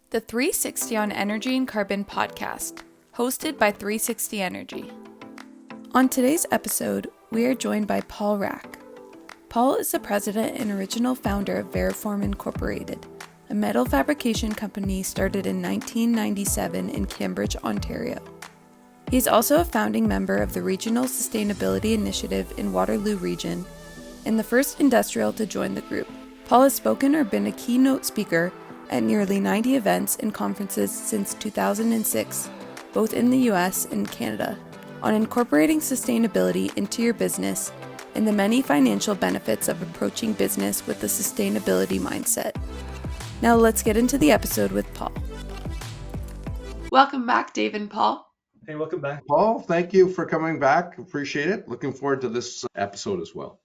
The 360 on Energy and Carbon podcast, hosted by 360 Energy. On today's episode, we are joined by Paul Rack. Paul is the president and original founder of VeriForm Incorporated, a metal fabrication company started in 1997 in Cambridge, Ontario. He is also a founding member of the Regional Sustainability Initiative in Waterloo Region and the first industrial to join the group. Paul has spoken or been a keynote speaker at nearly 90 events and conferences since 2006, both in the US and Canada, on incorporating sustainability into your business and the many financial benefits of approaching business with a sustainability mindset. Now let's get into the episode with Paul. Welcome back, Dave and Paul. Hey, welcome back. Paul, thank you for coming back. Appreciate it. Looking forward to this episode as well.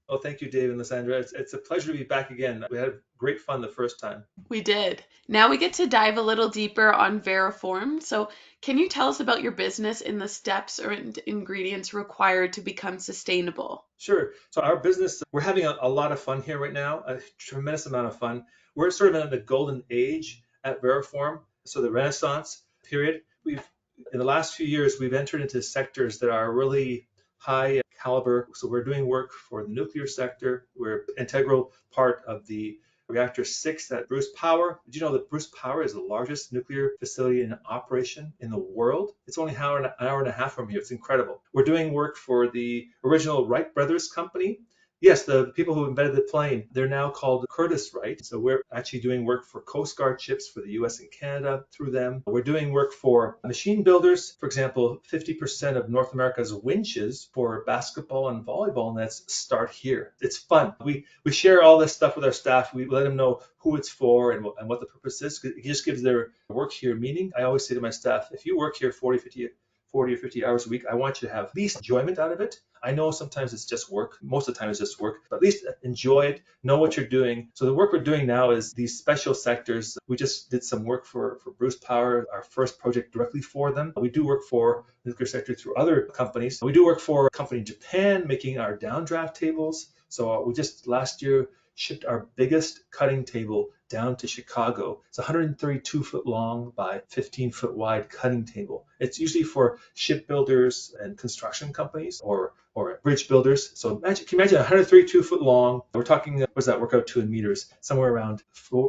Oh, thank you, Dave and Lysandra. It's a pleasure to be back again. We had great fun the first time. We did. Now we get to dive a little deeper on VeriForm. So can you tell us about your business and the steps or ingredients required to become sustainable? Sure. So our business, we're having a lot of fun here right now, a tremendous amount of fun. We're sort of in the golden age at VeriForm, so the Renaissance period. In the last few years, we've entered into sectors that are really high caliber. So we're doing work for the nuclear sector. We're an integral part of the reactor 6 at Bruce Power. Did you know that Bruce Power is the largest nuclear facility in operation in the world? It's only an hour and a half from here. It's incredible. We're doing work for the original Wright brothers company. Yes, the people who invented the plane, they're now called Curtiss-Wright. So we're actually doing work for Coast Guard ships for the US and Canada through them. We're doing work for machine builders. For example, 50% of North America's winches for basketball and volleyball nets start here. It's fun. We share all this stuff with our staff. We let them know who it's for and what the purpose is. It just gives their work here meaning. I always say to my staff, if you work here 40 or 50 hours a week, I want you to have at least enjoyment out of it. I know sometimes it's just work. Most of the time it's just work, but at least enjoy it, know what you're doing. So the work we're doing now is these special sectors. We just did some work for Bruce Power, our first project directly for them. We do work for the nuclear sector through other companies. We do work for a company in Japan making our downdraft tables. So we just last year shipped our biggest cutting table down to Chicago. It's 132 foot long by 15 foot wide cutting table. It's usually for shipbuilders and construction companies or bridge builders. So can you imagine 132 foot long? We're talking, what does that work out to in meters? Somewhere around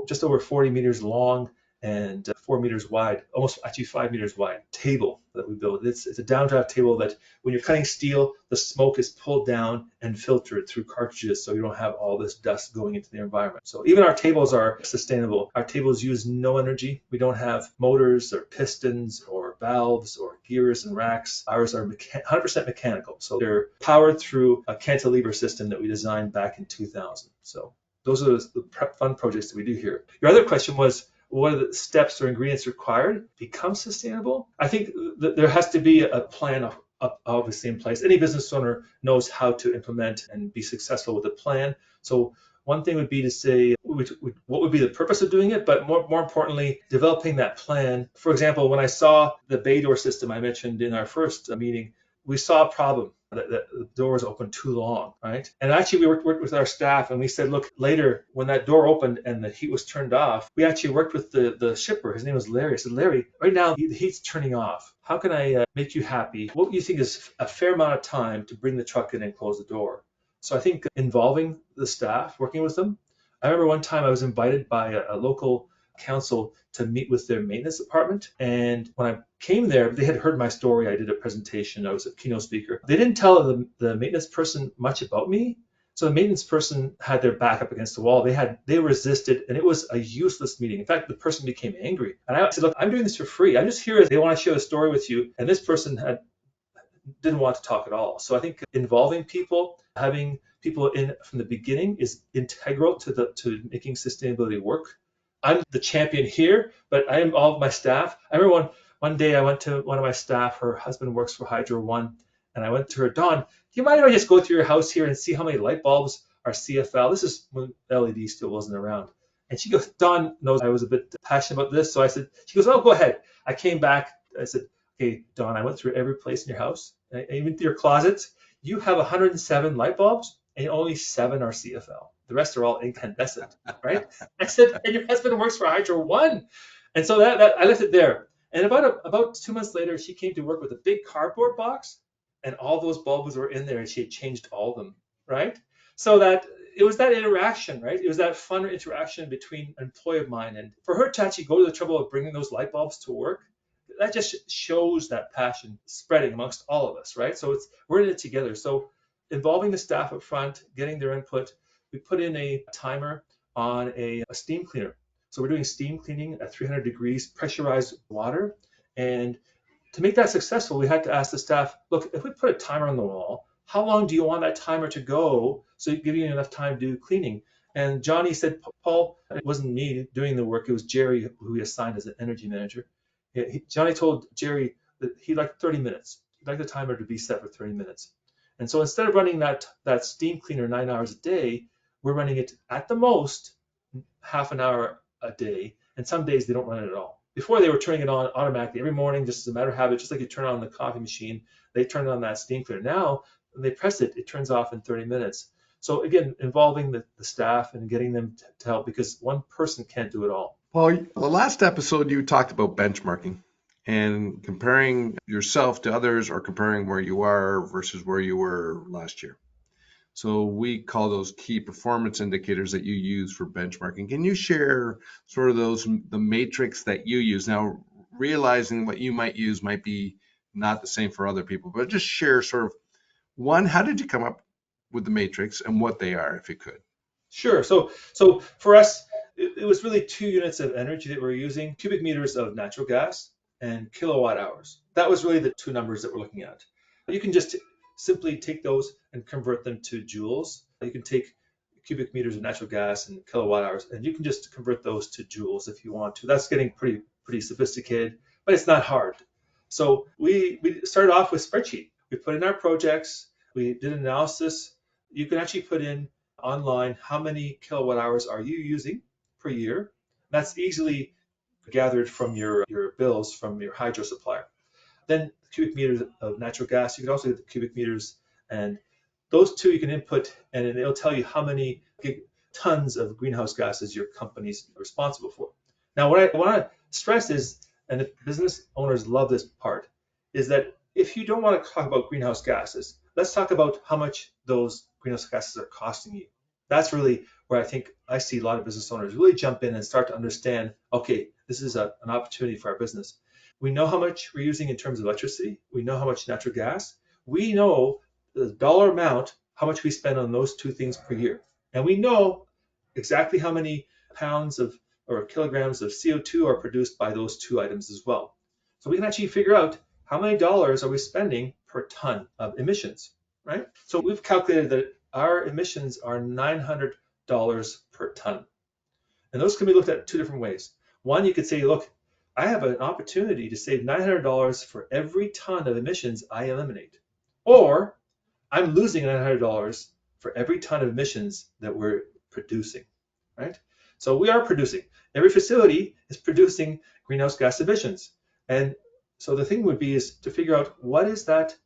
just over 40 meters long and 4 meters wide, almost actually 5 meters wide table that we build. It's a downdraft table that when you're cutting steel, the smoke is pulled down and filtered through cartridges so you don't have all this dust going into the environment. So even our tables are sustainable. Our tables use no energy. We don't have motors or pistons or valves or gears and racks. Ours are 100% mechanical. So they're powered through a cantilever system that we designed back in 2000. So those are the fun projects that we do here. Your other question was, what are the steps or ingredients required to become sustainable? I think that there has to be a plan obviously in place. Any business owner knows how to implement and be successful with a plan. So one thing would be to say what would be the purpose of doing it, but more importantly, developing that plan. For example, when I saw the bay door system I mentioned in our first meeting, we saw a problem that the door was open too long, right? And actually we worked with our staff and we said, look, later when that door opened and the heat was turned off, we actually worked with the shipper. His name was Larry. I said, Larry, right now the heat's turning off. How can I make you happy? What do you think is a fair amount of time to bring the truck in and close the door? So I think involving the staff, working with them. I remember one time I was invited by a local council to meet with their maintenance department. And when I came there, they had heard my story. I did a presentation. I was a keynote speaker. They didn't tell the maintenance person much about me. So the maintenance person had their back up against the wall. They resisted, and it was a useless meeting. In fact, the person became angry. And I said, look, I'm doing this for free. I'm just here. They want to share a story with you. And this person didn't want to talk at all. So I think involving people, having people in from the beginning is integral to making sustainability work. I'm the champion here, but I involve my staff. I remember one day I went to one of my staff, her husband works for Hydro One, and I went to her, Dawn, do you mind if I just go through your house here and see how many light bulbs are CFL? This is when LED still wasn't around. And she goes, Dawn knows I was a bit passionate about this. So I said, she goes, oh, go ahead. I came back. I said, okay, Dawn, I went through every place in your house, even through your closets. You have 107 light bulbs and only 7 are CFL. The rest are all incandescent, right? I said, and your husband works for Hydro One. And so that I left it there. And about 2 months later, she came to work with a big cardboard box, and all those bulbs were in there, and she had changed all of them, right? So that it was that interaction, right? It was that fun interaction between an employee of mine, and for her to actually go to the trouble of bringing those light bulbs to work, that just shows that passion spreading amongst all of us, right? So we're in it together. So involving the staff up front, getting their input, we put in a timer on a steam cleaner. So we're doing steam cleaning at 300 degrees, pressurized water. And to make that successful, we had to ask the staff, look, if we put a timer on the wall, how long do you want that timer to go so it gives you enough time to do cleaning? And Johnny said, Paul, it wasn't me doing the work, it was Jerry who we assigned as an energy manager. Johnny told Jerry that he liked 30 minutes. He'd like the timer to be set for 30 minutes. And so instead of running that steam cleaner 9 hours a day, we're running it at the most half an hour a day. And some days they don't run it at all. Before they were turning it on automatically every morning, just as a matter of habit, just like you turn on the coffee machine, they turn on that steam cleaner. Now, when they press it, it turns off in 30 minutes. So again, involving the staff and getting them to help, because one person can't do it all. Well, the last episode you talked about benchmarking and comparing yourself to others, or comparing where you are versus where you were last year. So we call those key performance indicators that you use for benchmarking. Can you share sort of the matrix that you use? Now, realizing what you might use might be not the same for other people, but just share sort of one, how did you come up with the matrix and what they are, if you could? Sure. So for us, it was really 2 units of energy that we're using, cubic meters of natural gas and kilowatt hours. That was really the 2 numbers that we're looking at. You can just simply take those and convert them to joules. You can take cubic meters of natural gas and kilowatt hours, and you can just convert those to joules if you want to. That's getting pretty sophisticated, but it's not hard. So we started off with spreadsheet. We put in our projects, we did an analysis. You can actually put in online how many kilowatt hours are you using per year. That's easily gathered from your bills from your hydro supplier. Then cubic meters of natural gas. You can also get the cubic meters, and those 2 you can input, and it'll tell you how many tons of greenhouse gases your company's responsible for. Now, what I want to stress is, and the business owners love this part, is that if you don't want to talk about greenhouse gases, let's talk about how much those greenhouse gases are costing you. That's really where I think I see a lot of business owners really jump in and start to understand, okay, this is an opportunity for our business. We know how much we're using in terms of electricity. We know how much natural gas. We know the dollar amount, how much we spend on those 2 things per year. And we know exactly how many pounds of or kilograms of CO2 are produced by those 2 items as well. So we can actually figure out how many dollars are we spending per ton of emissions, right? So we've calculated that our emissions are $900 per ton. And those can be looked at 2 different ways. One, you could say, look, I have an opportunity to save $900 for every ton of emissions I eliminate. Or I'm losing $900 for every ton of emissions that we're producing, right? So we are producing. Every facility is producing greenhouse gas emissions. And so the thing would be is to figure out what is that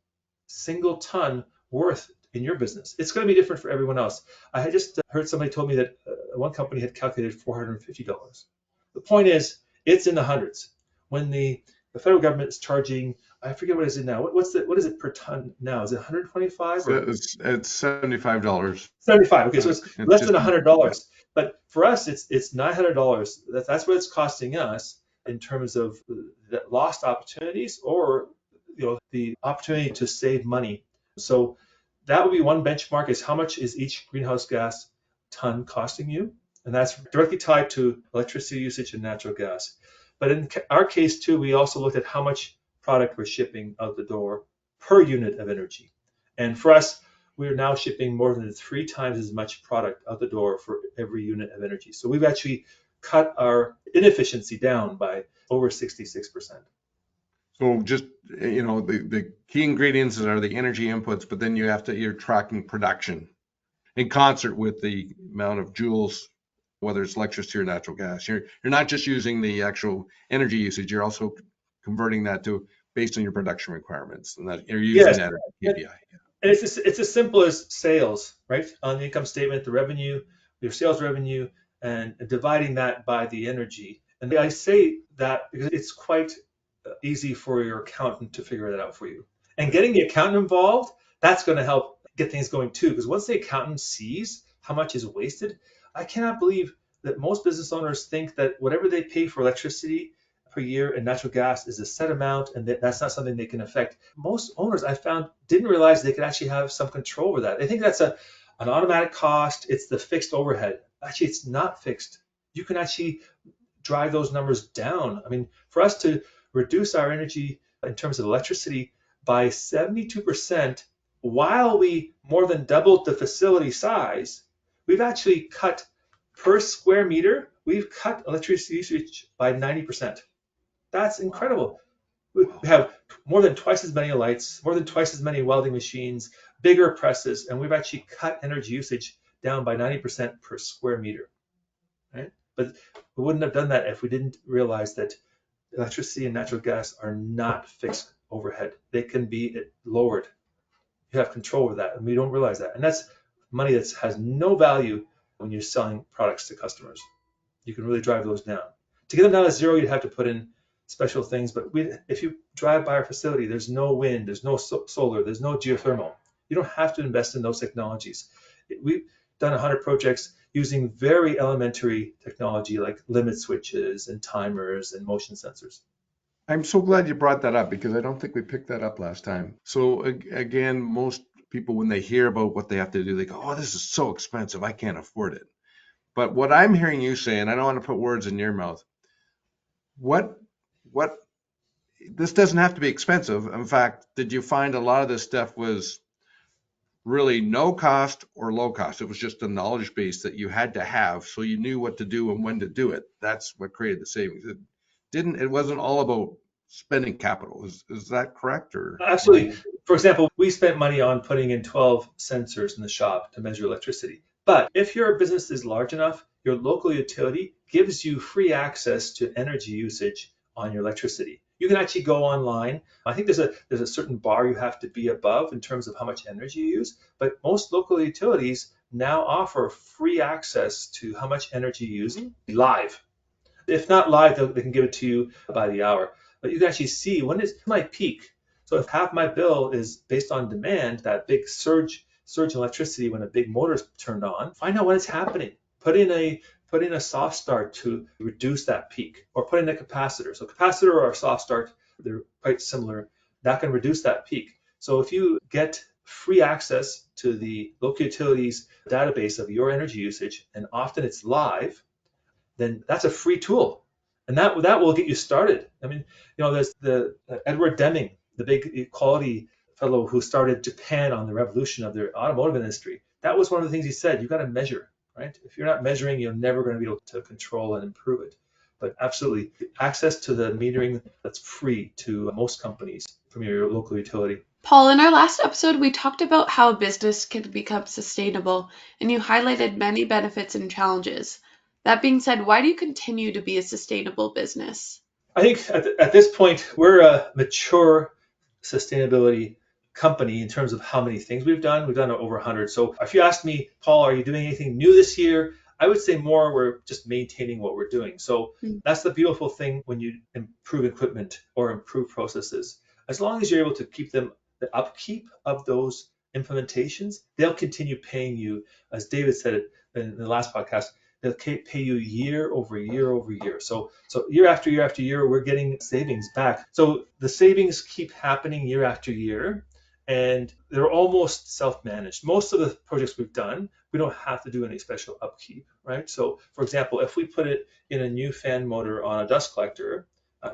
single ton worth in your business. It's going to be different for everyone else. I had just heard somebody told me that one company had calculated $450. The point is, it's in the hundreds. When the federal government is charging, I forget what it is now. What is it per ton now? Is it 125? So it's $75. 75. Okay, so it's less than $100. Yeah. But for us, it's $900. That's what it's costing us in terms of the lost opportunities, or the opportunity to save money. So that would be one benchmark, is how much is each greenhouse gas ton costing you? And that's directly tied to electricity usage and natural gas. But in our case too, we also looked at how much product we're shipping out the door per unit of energy. And for us, we're now shipping more than 3 times as much product out the door for every unit of energy. So we've actually cut our inefficiency down by over 66%. So just, the key ingredients are the energy inputs, but then you're tracking production in concert with the amount of joules, whether it's electricity or natural gas. You're not just using the actual energy usage, you're also converting that to based on your production requirements, and that you're using that as a KPI. And it's as simple as sales, right? On the income statement, the revenue, your sales revenue, and dividing that by the energy. And I say that because it's quite easy for your accountant to figure that out for you. And getting the accountant involved, that's going to help get things going too. Because once the accountant sees how much is wasted, I cannot believe that most business owners think that whatever they pay for electricity per year and natural gas is a set amount and that's not something they can affect. Most owners I found didn't realize they could actually have some control over that. They think that's an automatic cost. It's the fixed overhead. Actually, it's not fixed. You can actually drive those numbers down. I mean, for us to reduce our energy in terms of electricity by 72% while we more than doubled the facility size, we've actually cut per square meter, we've cut electricity usage by 90%. That's incredible. We have more than twice as many lights, more than twice as many welding machines, bigger presses, and we've actually cut energy usage down by 90% per square meter. Right? But we wouldn't have done that if we didn't realize that electricity and natural gas are not fixed overhead. They can be lowered. You have control over that, and we don't realize that. And that's money that has no value when you're selling products to customers. You can really drive those down. To get them down to zero, you'd have to put in special things. But if you drive by our facility, there's no wind, there's no solar, there's no geothermal. You don't have to invest in those technologies. We've done 100 projects using very elementary technology like limit switches and timers and motion sensors. I'm so glad you brought that up because I don't think we picked that up last time. So again, most people, when they hear about what they have to do, they go, oh, this is so expensive, I can't afford it. But what I'm hearing you say, and I don't want to put words in your mouth, what this doesn't have to be expensive. In fact, did you find a lot of this stuff was really no cost or low cost? It was just a knowledge base that you had to have so you knew what to do and when to do it. That's what created the savings. It wasn't all about spending capital. Is that correct? Or absolutely. For example, we spent money on putting in 12 sensors in the shop to measure electricity. But if your business is large enough, your local utility gives you free access to energy usage on your electricity. You can actually go online. I think there's a certain bar you have to be above in terms of how much energy you use, but most local utilities now offer free access to how much energy you're using live. If not live, they can give it to you by the hour. But you can actually see when is my peak. So if half my bill is based on demand, that big surge in electricity when a big motor is turned on, find out when it's happening. Put in a soft start to reduce that peak, or put in a capacitor. So capacitor or a soft start, they're quite similar. That can reduce that peak. So if you get free access to the local utilities database of your energy usage, and often it's live, then that's a free tool, and that will get you started. I mean, there's the Edward Deming, the big equality fellow who started Japan on the revolution of their automotive industry. That was one of the things he said. You got to measure, right? If you're not measuring, you're never going to be able to control and improve it. But absolutely, access to the metering that's free to most companies from your local utility. Paul, in our last episode, we talked about how a business can become sustainable, and you highlighted many benefits and challenges. That being said, why do you continue to be a sustainable business? I think at this point, we're a mature sustainability company in terms of how many things we've done. We've done over 100. So if you ask me, Paul, are you doing anything new this year? I would say more, we're just maintaining what we're doing. So that's the beautiful thing when you improve equipment or improve processes. As long as you're able to keep them, the upkeep of those implementations, they'll continue paying you, as David said it in the last podcast, they'll pay you year over year over year. So year after year after year, we're getting savings back. So the savings keep happening year after year, and they're almost self-managed. Most of the projects we've done, we don't have to do any special upkeep, right? So for example, if we put it in a new fan motor on a dust collector,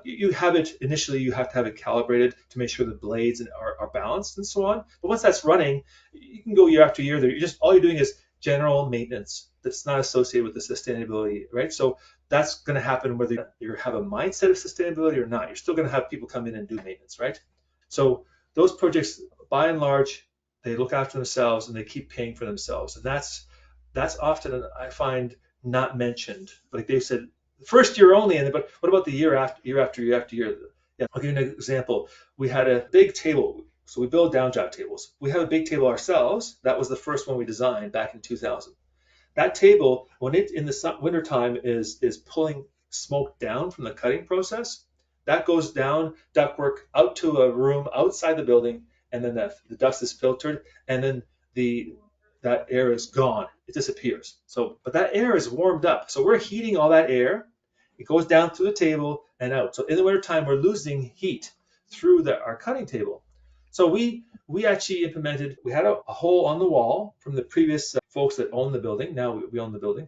you have it initially, you have to have it calibrated to make sure the blades are balanced and so on. But once that's running, you can go year after year there. All you're doing is general maintenance that's not associated with the sustainability, right? So that's going to happen whether you have a mindset of sustainability or not. You're still going to have people come in and do maintenance, right? So those projects, by and large, they look after themselves and they keep paying for themselves. And that's often, I find, not mentioned. Like Dave said, the first year only, but what about the year after year after year after year? Yeah, I'll give you an example. We had a big table. So we build down job tables. We have a big table ourselves. That was the first one we designed back in 2000. That table, when it in the wintertime is pulling smoke down from the cutting process. That goes down ductwork out to a room outside the building, and then the dust is filtered, and then that air is gone. It disappears. So, but that air is warmed up. So we're heating all that air. It goes down through the table and out. So in the wintertime, we're losing heat through our cutting table. So we actually implemented, we had a hole on the wall from the previous folks that owned the building. Now we own the building.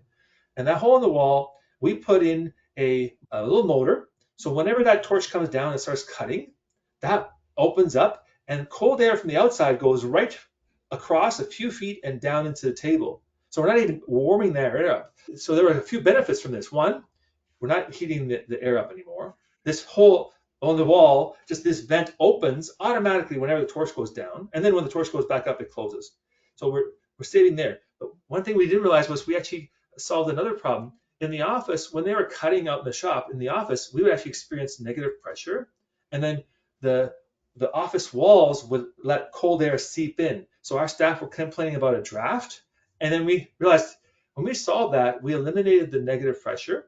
And that hole in the wall, we put in a little motor. So whenever that torch comes down and starts cutting, that opens up and cold air from the outside goes right across a few feet and down into the table. So we're not even warming that air up. So there were a few benefits from this. One, we're not heating the air up anymore. This hole on the wall, just this vent opens automatically whenever the torch goes down. And then when the torch goes back up, it closes. So we're saving there. But one thing we didn't realize was we actually solved another problem. In the office, when they were cutting out in the shop, in the office, we would actually experience negative pressure. And then the office walls would let cold air seep in. So our staff were complaining about a draft. And then we realized when we solved that, we eliminated the negative pressure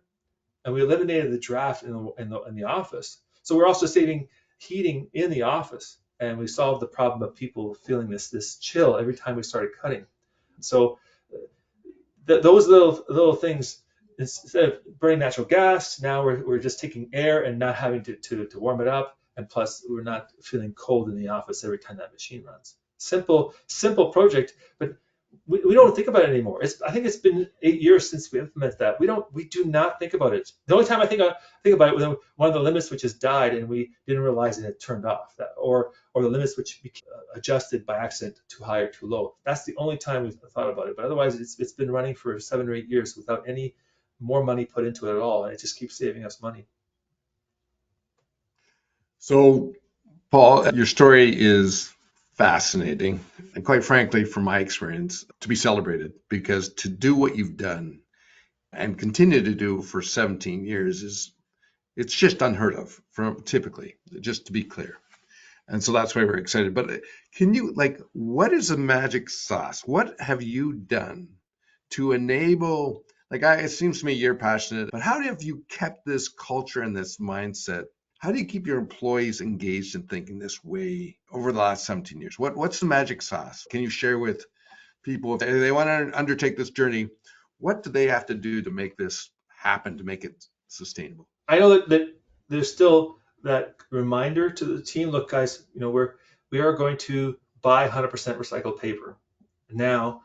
and we eliminated the draft in the office. So we're also saving heating in the office. And we solved the problem of people feeling this chill every time we started cutting. So those little things, instead of burning natural gas, now we're just taking air and not having to warm it up. And plus, we're not feeling cold in the office every time that machine runs. Simple project, but we don't think about it anymore. I think it's been 8 years since we implemented that. We do not think about it. The only time I think about it was one of the limit switches died and we didn't realize it had turned off, or the limit switch became adjusted by accident too high or too low. That's the only time we've thought about it. But otherwise, it's been running for 7 or 8 years without any more money put into it at all, and it just keeps saving us money. So, Paul, your story is fascinating, and quite frankly, from my experience, to be celebrated, because to do what you've done and continue to do for 17 years it's just unheard of from typically, just to be clear. And so that's why we're excited. But can you, what is the magic sauce? What have you done to enable, it seems to me you're passionate, but how have you kept this culture and this mindset? How do you keep your employees engaged in thinking this way over the last 17 years? What's the magic sauce? Can you share with people if they want to undertake this journey? What do they have to do to make this happen, to make it sustainable? I know that there's still that reminder to the team. Look, guys, we are going to buy 100% recycled paper. Now,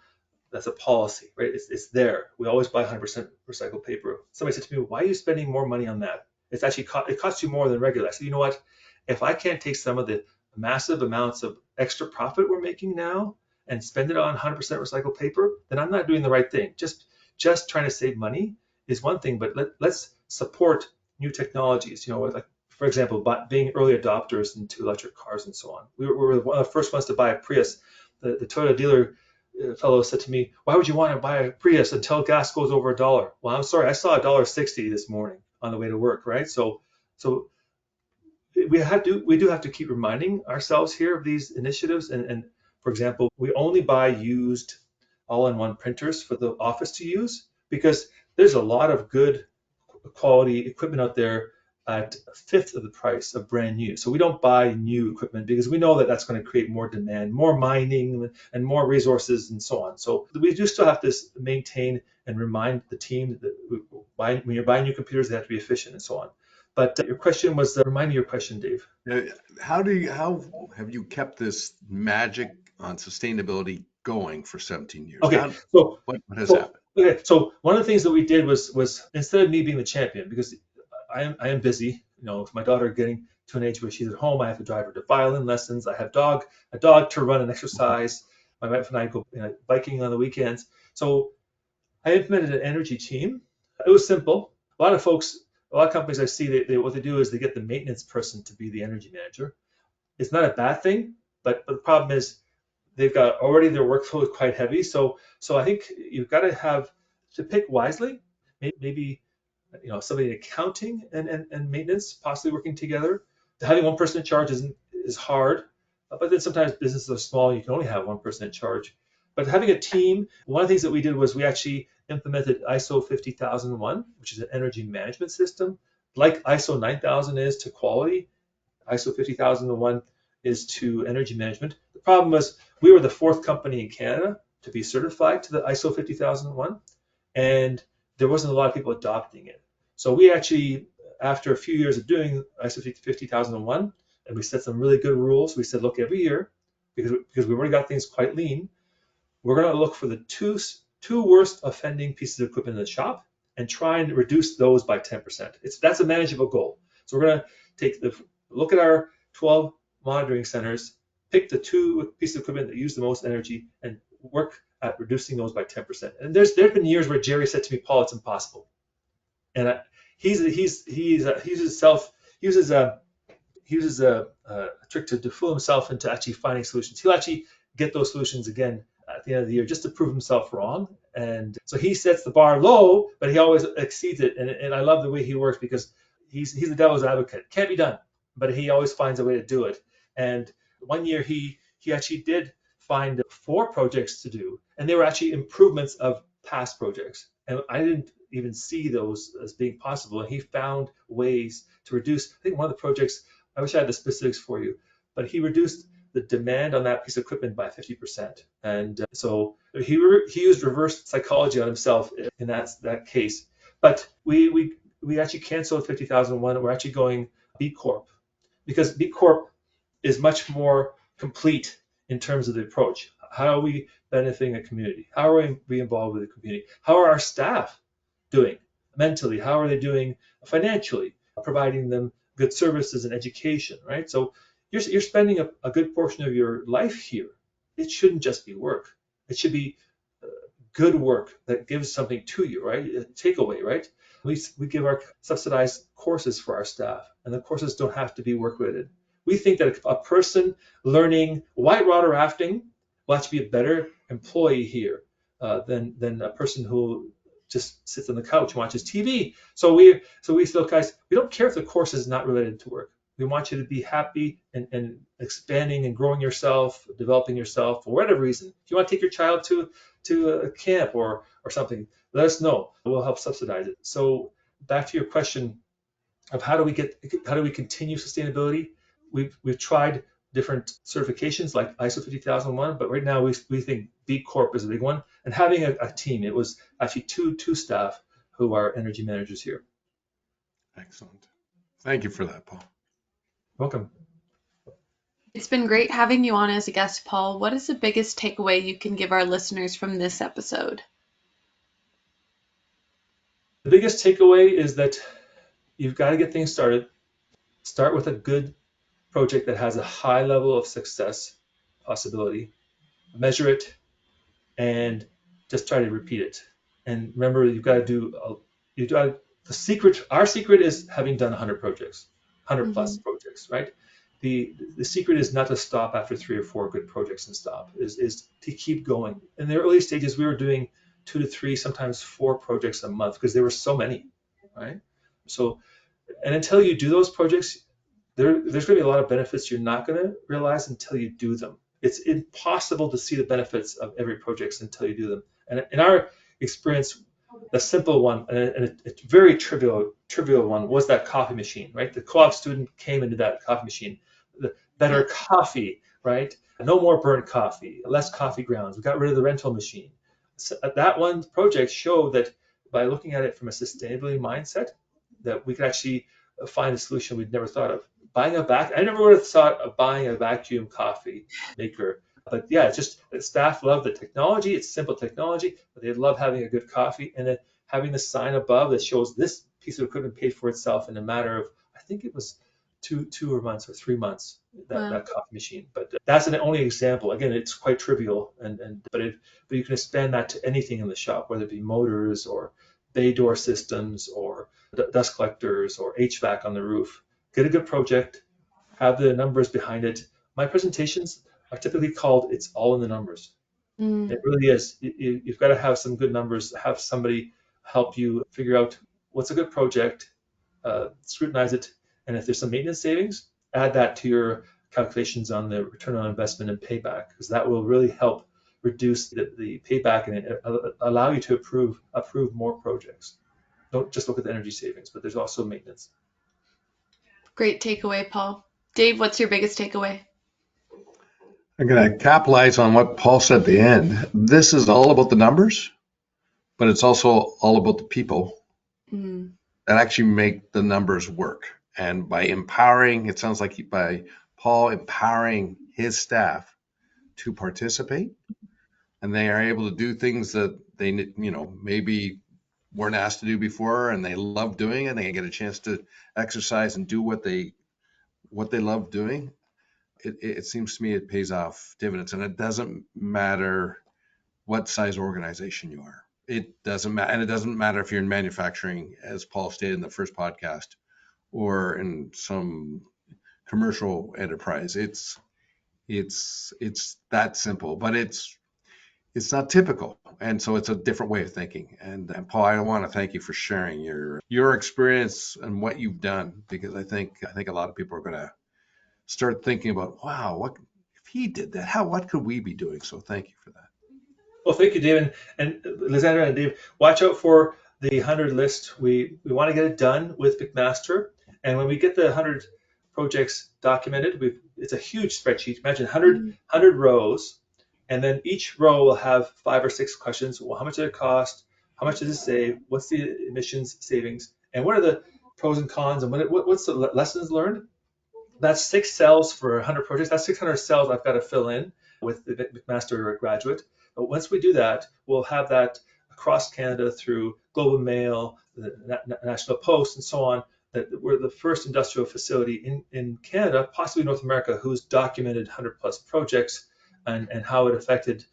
that's a policy, right? It's there. We always buy 100% recycled paper. Somebody said to me, "Why are you spending more money on that? It's actually it costs you more than regular." I said, "You know what? If I can't take some of the massive amounts of extra profit we're making now and spend it on 100% recycled paper, then I'm not doing the right thing. Just trying to save money is one thing, but let's support new technologies. Like, for example, being early adopters into electric cars and so on. We were one of the first ones to buy a Prius. The Toyota dealer fellow said to me, "Why would you want to buy a Prius until gas goes over $1?" Well, I'm sorry, I saw $1.60 this morning on the way to work, right? So we do have to keep reminding ourselves here of these initiatives. And for example, we only buy used all-in-one printers for the office to use because there's a lot of good quality equipment out there at a fifth of the price of brand new. So we don't buy new equipment because we know that that's going to create more demand, more mining, and more resources and so on. So we do still have to maintain and remind the team that when you're buying new computers, they have to be efficient and so on. But your question was, remind me your question, Dave. How have you kept this magic on sustainability going for 17 years? Okay, what has happened? Okay, so one of the things that we did was instead of me being the champion, because I am busy, with my daughter getting to an age where she's at home, I have to drive her to violin lessons. I have a dog to run and exercise. My wife and I go biking on the weekends. So I implemented an energy team. It was simple. A lot of companies I see, what they do is they get the maintenance person to be the energy manager. It's not a bad thing, but the problem is they've got already their workflow is quite heavy. So I think you've got to pick wisely. Maybe somebody in accounting and maintenance possibly working together. Having one person in charge is hard, but then sometimes businesses are small. You can only have one person in charge. But having a team, one of the things that we did was we actually implemented ISO 50001, which is an energy management system, like ISO 9000 is to quality. ISO 50001 is to energy management. The problem was we were the fourth company in Canada to be certified to the ISO 50001, and there wasn't a lot of people adopting it. So we actually, after a few years of doing ISO 50001, and we set some really good rules, we said, look, every year, because we've already got things quite lean, we're going to look for the two worst offending pieces of equipment in the shop and try and reduce those by 10%. That's a manageable goal. So we're going to look at our 12 monitoring centers, pick the two pieces of equipment that use the most energy, and work at reducing those by 10%. And there's been years where Jerry said to me, Paul, it's impossible. And he uses a trick to fool himself into actually finding solutions. He'll actually get those solutions again at the end of the year just to prove himself wrong. And so he sets the bar low, but he always exceeds it. And I love the way he works because he's the devil's advocate. Can't be done, but he always finds a way to do it. And one year he actually did find 4 projects to do, and they were actually improvements of past projects. And I didn't even see those as being possible. And he found ways to reduce. I think one of the projects, I wish I had the specifics for you, but he reduced the demand on that piece of equipment by 50%. And so he used reverse psychology on himself in that case. But we actually canceled 50001. We're actually going B Corp, because B Corp is much more complete in terms of the approach. How are we benefiting the community? How are we involved with the community? How are our staff doing mentally? How are they doing financially? Providing them good services and education, right? So you're spending a good portion of your life here. It shouldn't just be work. It should be good work that gives something to you, right? A takeaway, right? We give our subsidized courses for our staff, and the courses don't have to be work related. We think that a person learning whitewater rafting will actually be a better employee here than a person who just sits on the couch and watches TV. So we say, guys, we don't care if the course is not related to work. We want you to be happy and expanding and growing yourself, developing yourself for whatever reason. If you want to take your child to a camp or something, let us know. We'll help subsidize it. So back to your question of how do we continue sustainability? We've tried different certifications like ISO 50001, but right now we think B Corp is a big one. And having a team, it was actually two staff who are energy managers here. Excellent. Thank you for that, Paul. Welcome. It's been great having you on as a guest, Paul. What is the biggest takeaway you can give our listeners from this episode? The biggest takeaway is that you've got to get things started. Start with a good project that has a high level of success possibility. Measure it and just try to repeat it. And remember, our secret is having done 100 projects, 100 plus projects, right? The secret is not to stop after 3 or 4 good projects and stop, is to keep going. In the early stages, we were doing 2 to 3, sometimes 4 projects a month because there were so many, right? So, and until you do those projects, there's going to be a lot of benefits you're not going to realize until you do them. It's impossible to see the benefits of every project until you do them. And in our experience, the simple one and a very trivial one was that coffee machine, right? The co-op student came into that coffee machine. The better coffee, right? No more burnt coffee, less coffee grounds. We got rid of the rental machine. So that one project showed that by looking at it from a sustainability mindset, that we could actually find a solution we'd never thought of. I never would have thought of buying a vacuum coffee maker. But yeah, it's just the staff love the technology. It's simple technology, but they love having a good coffee. And then having the sign above that shows this piece of equipment paid for itself in a matter of, I think it was 2 months or 3 months, that coffee machine. But that's an only example. Again, it's quite trivial, but you can expand that to anything in the shop, whether it be motors or bay door systems or dust collectors or HVAC on the roof. Get a good project, have the numbers behind it. My presentations are typically called "It's all in the numbers." It really is. You've got to have some good numbers, have somebody help you figure out what's a good project, scrutinize it, and if there's some maintenance savings, add that to your calculations on the return on investment and payback, because that will really help reduce the payback and allow you to approve more projects. Don't just look at the energy savings, but there's also maintenance. Great takeaway, Paul. Dave, what's your biggest takeaway? I'm going to capitalize on what Paul said at the end. This is all about the numbers, but it's also all about the people that actually make the numbers work. And by empowering, it sounds like by Paul empowering his staff to participate, and they are able to do things that they, maybe weren't asked to do before, and they love doing it. They get a chance to exercise and do what they love doing. It seems to me it pays off dividends, and it doesn't matter what size organization you are. It doesn't matter, and it doesn't matter if you're in manufacturing, as Paul stated in the first podcast, or in some commercial enterprise. It's that simple, but it's not typical, and so it's a different way of thinking. And Paul, I want to thank you for sharing your experience and what you've done, because I think a lot of people are going to start thinking about, wow, what if he did that? What could we be doing? So thank you for that. Well, thank you, David. And Lysandra and Dave, watch out for the 100 list. We want to get it done with McMaster. And when we get the 100 projects documented, it's a huge spreadsheet. Imagine 100 rows. And then each row will have 5 or 6 questions. Well, how much did it cost? How much does it save? What's the emissions savings? And what are the pros and cons? And what's the lessons learned? That's 6 cells for 100 projects. That's 600 cells I've got to fill in with the McMaster graduate. But once we do that, we'll have that across Canada through Globe and Mail, the National Post, and so on. That we're the first industrial facility in Canada, possibly North America, who's documented 100 plus projects and how it affected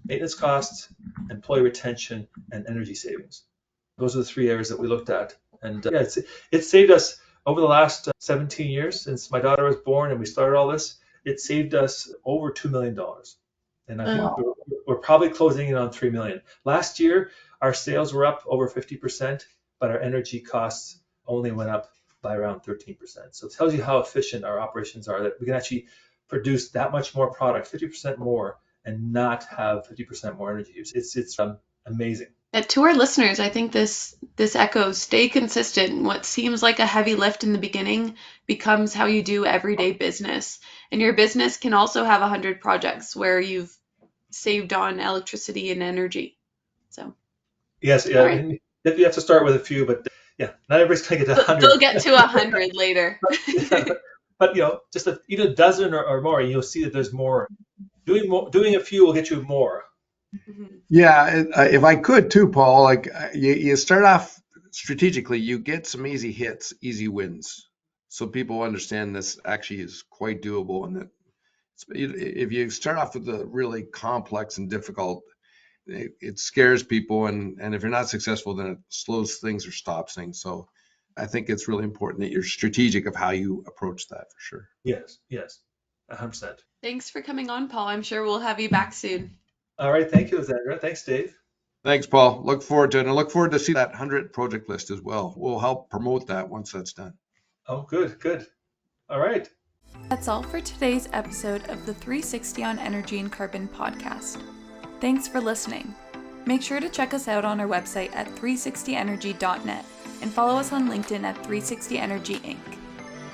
maintenance costs, employee retention, and energy savings. Those are the 3 areas that we looked at. And it's saved us over the last 17 years since my daughter was born and we started all this. It saved us over $2 million. And I think we're probably closing in on $3 million. Last year, our sales were up over 50%, but our energy costs only went up by around 13%. So it tells you how efficient our operations are, that we can actually produce that much more product, 50% more, and not have 50% more energy use. It's amazing. To our listeners, I think this echoes: stay consistent. What seems like a heavy lift in the beginning becomes how you do everyday business. And your business can also have 100 projects where you've saved on electricity and energy. So yes, yeah, right. You have to start with a few, but not everybody's going to get to 100. They'll get to 100 later. but just even a dozen or more, you'll see that there's more. Doing a few will get you more. Yeah, if I could too, Paul, like you start off strategically, you get some easy hits, easy wins, so people understand this actually is quite doable, and that if you start off with the really complex and difficult, it scares people, and if you're not successful, then it slows things or stops things. So I think it's really important that you're strategic of how you approach that, for sure. Yes, 100%. Thanks for coming on, Paul. I'm sure we'll have you back soon. All right, thank you, Lysandra. Thanks, Dave. Thanks, Paul. Look forward to it, and I look forward to see that 100 project list as well. We'll help promote that once that's done. Oh, good. All right. That's all for today's episode of the 360 on Energy and Carbon podcast. Thanks for listening. Make sure to check us out on our website at 360energy.net and follow us on LinkedIn at 360energy Inc.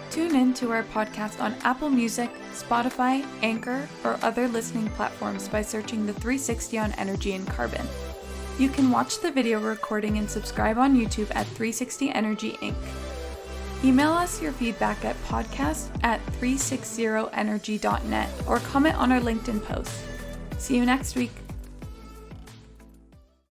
Tune in to our podcast on Apple Music, Spotify, Anchor, or other listening platforms by searching the 360 on Energy and Carbon. You can watch the video recording and subscribe on YouTube at 360 Energy Inc. Email us your feedback at podcast@360energy.net or comment on our LinkedIn post. See you next week.